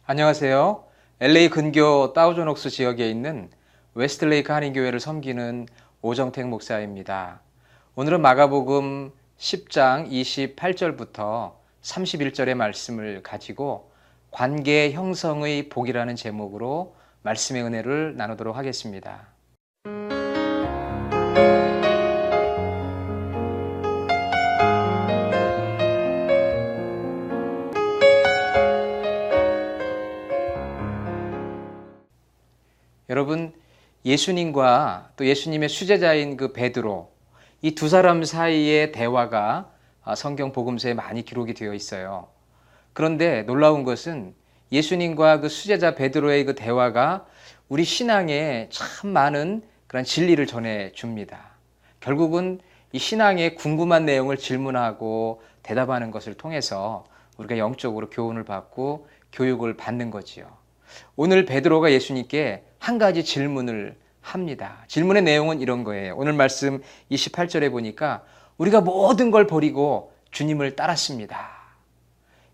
안녕하세요. LA 근교 다우존옥스 지역에 있는 웨스트레이크 한인교회를 섬기는 오정택 목사입니다. 오늘은 마가복음 10장 28절부터 31절의 말씀을 가지고 관계 형성의 복이라는 제목으로 말씀의 은혜를 나누도록 하겠습니다. 여러분, 예수님과 또 예수님의 수제자인 그 베드로, 이 두 사람 사이의 대화가 성경 복음서에 많이 기록이 되어 있어요. 그런데 놀라운 것은 예수님과 그 수제자 베드로의 그 대화가 우리 신앙에 참 많은 그런 진리를 전해 줍니다. 결국은 이 신앙의 궁금한 내용을 질문하고 대답하는 것을 통해서 우리가 영적으로 교훈을 받고 교육을 받는 거지요. 오늘 베드로가 예수님께 한 가지 질문을 합니다. 질문의 내용은 이런 거예요. 오늘 말씀 28절에 보니까 우리가 모든 걸 버리고 주님을 따랐습니다.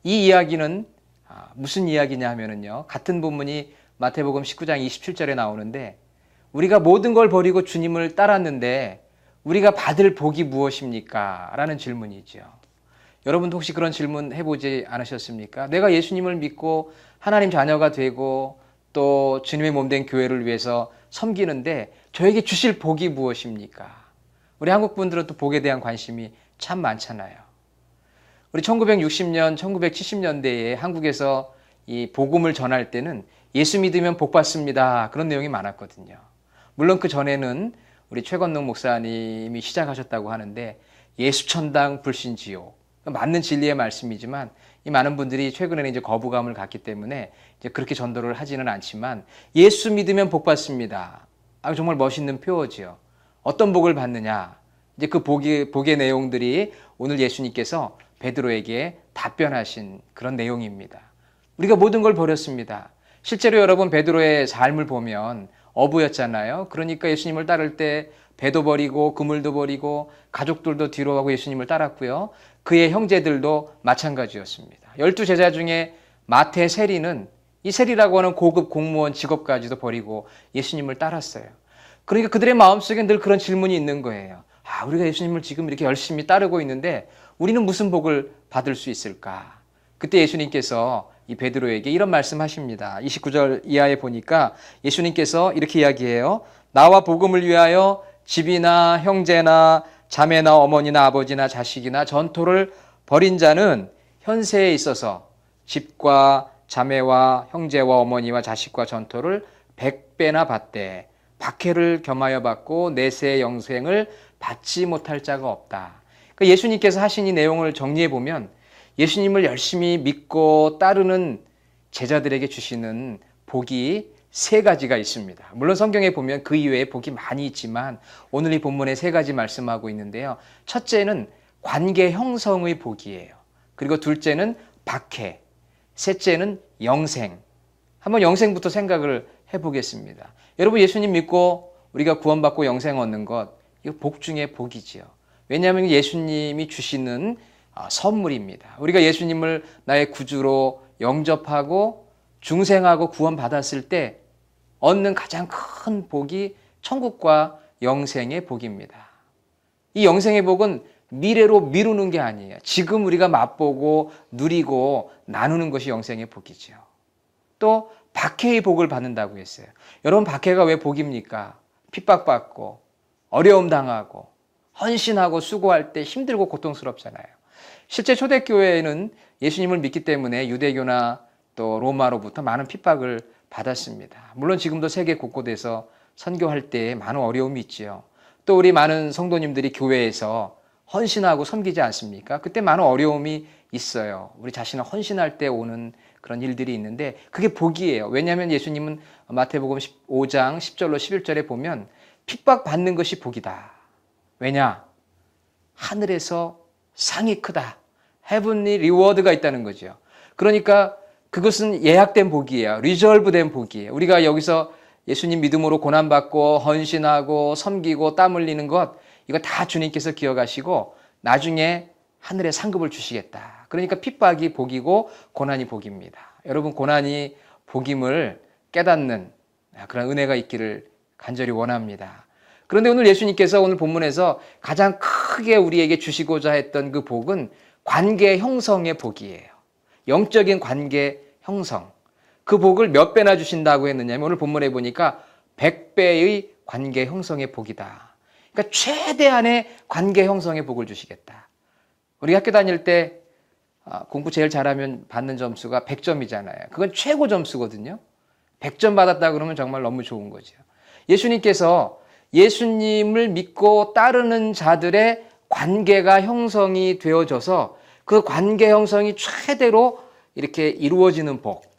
이 이야기는 무슨 이야기냐 하면요. 같은 본문이 마태복음 19장 27절에 나오는데 우리가 모든 걸 버리고 주님을 따랐는데 우리가 받을 복이 무엇입니까? 라는 질문이죠. 여러분도 혹시 그런 질문 해보지 않으셨습니까? 내가 예수님을 믿고 하나님 자녀가 되고 또 주님의 몸된 교회를 위해서 섬기는데 저에게 주실 복이 무엇입니까? 우리 한국 분들은 또 복에 대한 관심이 참 많잖아요. 우리 1960년, 1970년대에 한국에서 이 복음을 전할 때는 예수 믿으면 복 받습니다. 그런 내용이 많았거든요. 물론 그 전에는 우리 최건능 목사님이 시작하셨다고 하는데 예수천당 불신지옥. 맞는 진리의 말씀이지만 이 많은 분들이 최근에는 이제 거부감을 갖기 때문에 이제 그렇게 전도를 하지는 않지만 예수 믿으면 복 받습니다. 정말 멋있는 표어지요. 어떤 복을 받느냐? 이제 그 복의 내용들이 오늘 예수님께서 베드로에게 답변하신 그런 내용입니다. 우리가 모든 걸 버렸습니다. 실제로 여러분 베드로의 삶을 보면 어부였잖아요. 그러니까 예수님을 따를 때 배도 버리고 그물도 버리고 가족들도 뒤로 하고 예수님을 따랐고요. 그의 형제들도 마찬가지였습니다. 12제자 중에 마태 세리는 이 세리라고 하는 고급 공무원 직업까지도 버리고 예수님을 따랐어요. 그러니까 그들의 마음속에 늘 그런 질문이 있는 거예요. 우리가 예수님을 지금 이렇게 열심히 따르고 있는데 우리는 무슨 복을 받을 수 있을까? 그때 예수님께서 이 베드로에게 이런 말씀하십니다. 29절 이하에 보니까 예수님께서 이렇게 이야기해요. 나와 복음을 위하여 집이나 형제나 자매나 어머니나 아버지나 자식이나 전토를 벌인 자는 현세에 있어서 집과 자매와 형제와 어머니와 자식과 전토를 100배나 받되 박해를 겸하여 받고 내세의 영생을 받지 못할 자가 없다. 그러니까 예수님께서 하신 이 내용을 정리해 보면 예수님을 열심히 믿고 따르는 제자들에게 주시는 복이 세 가지가 있습니다. 물론 성경에 보면 그 이외에 복이 많이 있지만 오늘 이 본문에 세 가지 말씀하고 있는데요. 첫째는 관계 형성의 복이에요. 그리고 둘째는 박해, 셋째는 영생. 한번 영생부터 생각을 해보겠습니다. 여러분 예수님 믿고 우리가 구원받고 영생 얻는 것, 이거 복 중에 복이지요. 왜냐하면 예수님이 주시는 선물입니다. 우리가 예수님을 나의 구주로 영접하고 중생하고 구원받았을 때 얻는 가장 큰 복이 천국과 영생의 복입니다. 이 영생의 복은 미래로 미루는 게 아니에요. 지금 우리가 맛보고 누리고 나누는 것이 영생의 복이죠. 또 박해의 복을 받는다고 했어요. 여러분 박해가 왜 복입니까? 핍박받고 어려움 당하고 헌신하고 수고할 때 힘들고 고통스럽잖아요. 실제 초대교회에는 예수님을 믿기 때문에 유대교나 또 로마로부터 많은 핍박을 받았습니다. 물론 지금도 세계 곳곳에서 선교할 때 많은 어려움이 있지요. 또 우리 많은 성도님들이 교회에서 헌신하고 섬기지 않습니까? 그때 많은 어려움이 있어요. 우리 자신을 헌신할 때 오는 그런 일들이 있는데 그게 복이에요. 왜냐하면 예수님은 마태복음 15장 10절로 11절에 보면 핍박받는 것이 복이다. 왜냐? 하늘에서 상이 크다. heavenly reward가 있다는 거죠. 그러니까 그것은 예약된 복이에요. 리저브된 복이에요. 우리가 여기서 예수님 믿음으로 고난받고 헌신하고 섬기고 땀 흘리는 것 이거 다 주님께서 기억하시고 나중에 하늘에 상급을 주시겠다. 그러니까 핍박이 복이고 고난이 복입니다. 여러분 고난이 복임을 깨닫는 그런 은혜가 있기를 간절히 원합니다. 그런데 오늘 예수님께서 오늘 본문에서 가장 크게 우리에게 주시고자 했던 그 복은 관계 형성의 복이에요. 영적인 관계 형성. 그 복을 몇 배나 주신다고 했느냐면 오늘 본문에 보니까 100배의 관계 형성의 복이다. 그러니까 최대한의 관계 형성의 복을 주시겠다. 우리 학교 다닐 때 공부 제일 잘하면 받는 점수가 100점이잖아요. 그건 최고 점수거든요. 100점 받았다 그러면 정말 너무 좋은 거죠. 예수님께서 예수님을 믿고 따르는 자들의 관계가 형성이 되어져서 그 관계 형성이 최대로 이렇게 이루어지는 복.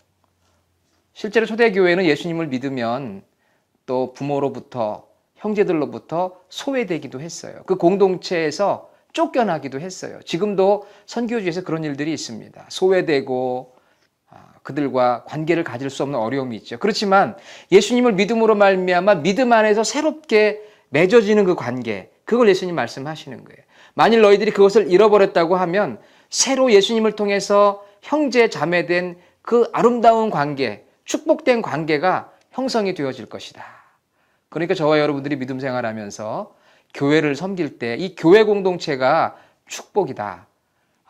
실제로 초대교회는 예수님을 믿으면 또 부모로부터 형제들로부터 소외되기도 했어요. 그 공동체에서 쫓겨나기도 했어요. 지금도 선교지에서 그런 일들이 있습니다. 소외되고 그들과 관계를 가질 수 없는 어려움이 있죠. 그렇지만 예수님을 믿음으로 말미암아 믿음 안에서 새롭게 맺어지는 그 관계, 그걸 예수님 말씀하시는 거예요. 만일 너희들이 그것을 잃어버렸다고 하면 새로 예수님을 통해서 형제 자매된 그 아름다운 관계, 축복된 관계가 형성이 되어질 것이다. 그러니까 저와 여러분들이 믿음 생활하면서 교회를 섬길 때 이 교회 공동체가 축복이다.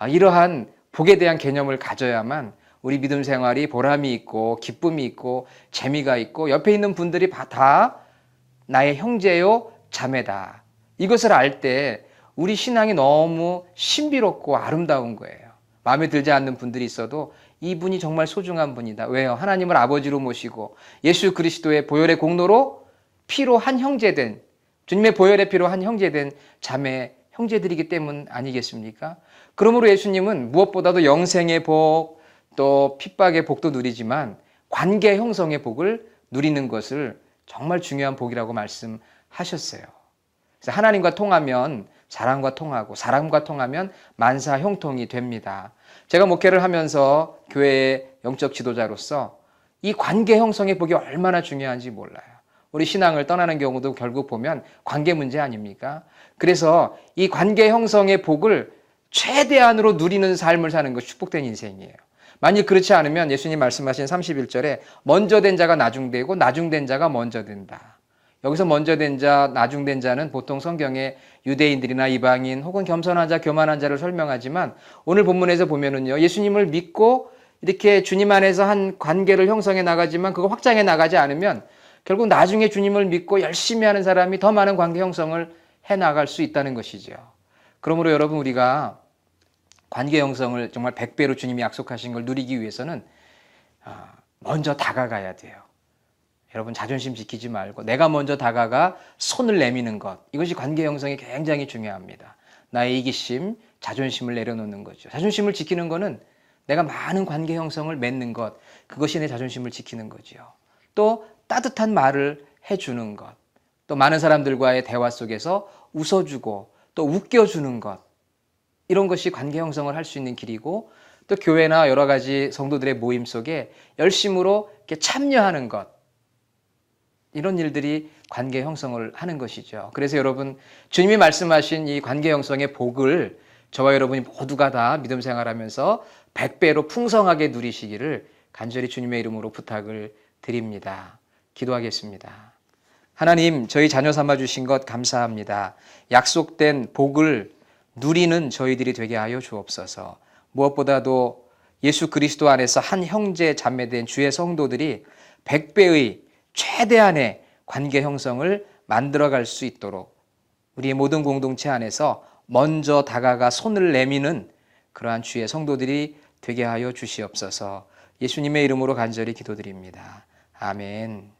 이러한 복에 대한 개념을 가져야만 우리 믿음 생활이 보람이 있고 기쁨이 있고 재미가 있고 옆에 있는 분들이 다 나의 형제요 자매다. 이것을 알 때 우리 신앙이 너무 신비롭고 아름다운 거예요. 마음에 들지 않는 분들이 있어도 이분이 정말 소중한 분이다. 왜요? 하나님을 아버지로 모시고 예수 그리스도의 보혈의 공로로 피로 한 형제된, 주님의 보혈의 피로 한 형제된 자매 형제들이기 때문 아니겠습니까? 그러므로 예수님은 무엇보다도 영생의 복, 또 핍박의 복도 누리지만 관계 형성의 복을 누리는 것을 정말 중요한 복이라고 말씀하셨어요. 그래서 하나님과 통하면 사람과 통하고 사람과 통하면 만사 형통이 됩니다. 제가 목회를 하면서 교회의 영적 지도자로서 이 관계 형성의 복이 얼마나 중요한지 몰라요. 우리 신앙을 떠나는 경우도 결국 보면 관계 문제 아닙니까? 그래서 이 관계 형성의 복을 최대한으로 누리는 삶을 사는 것이 축복된 인생이에요. 만일 그렇지 않으면 예수님 말씀하신 31절에 먼저 된 자가 나중되고 나중된 자가 먼저 된다. 여기서 먼저 된 자, 나중된 자는 보통 성경에 유대인들이나 이방인 혹은 겸손한 자, 교만한 자를 설명하지만 오늘 본문에서 보면은요, 예수님을 믿고 이렇게 주님 안에서 한 관계를 형성해 나가지만 그거 확장해 나가지 않으면 결국 나중에 주님을 믿고 열심히 하는 사람이 더 많은 관계 형성을 해 나갈 수 있다는 것이죠. 그러므로 여러분 우리가 관계 형성을 정말 100배로 주님이 약속하신 걸 누리기 위해서는 먼저 다가가야 돼요. 여러분 자존심 지키지 말고 내가 먼저 다가가 손을 내미는 것, 이것이 관계 형성이 굉장히 중요합니다. 나의 이기심, 자존심을 내려놓는 거죠. 자존심을 지키는 거는 내가 많은 관계 형성을 맺는 것, 그것이 내 자존심을 지키는 거죠. 또 따뜻한 말을 해주는 것, 또 많은 사람들과의 대화 속에서 웃어주고 또 웃겨주는 것, 이런 것이 관계 형성을 할 수 있는 길이고 또 교회나 여러 가지 성도들의 모임 속에 열심으로 이렇게 참여하는 것, 이런 일들이 관계 형성을 하는 것이죠. 그래서 여러분 주님이 말씀하신 이 관계 형성의 복을 저와 여러분이 모두가 다 믿음 생활하면서 100배로 풍성하게 누리시기를 간절히 주님의 이름으로 부탁을 드립니다. 기도하겠습니다. 하나님, 저희 자녀 삼아 주신 것 감사합니다. 약속된 복을 누리는 저희들이 되게 하여 주옵소서. 무엇보다도 예수 그리스도 안에서 한 형제 자매된 주의 성도들이 100배의 최대한의 관계 형성을 만들어갈 수 있도록 우리의 모든 공동체 안에서 먼저 다가가 손을 내미는 그러한 주의 성도들이 되게 하여 주시옵소서. 예수님의 이름으로 간절히 기도드립니다. 아멘.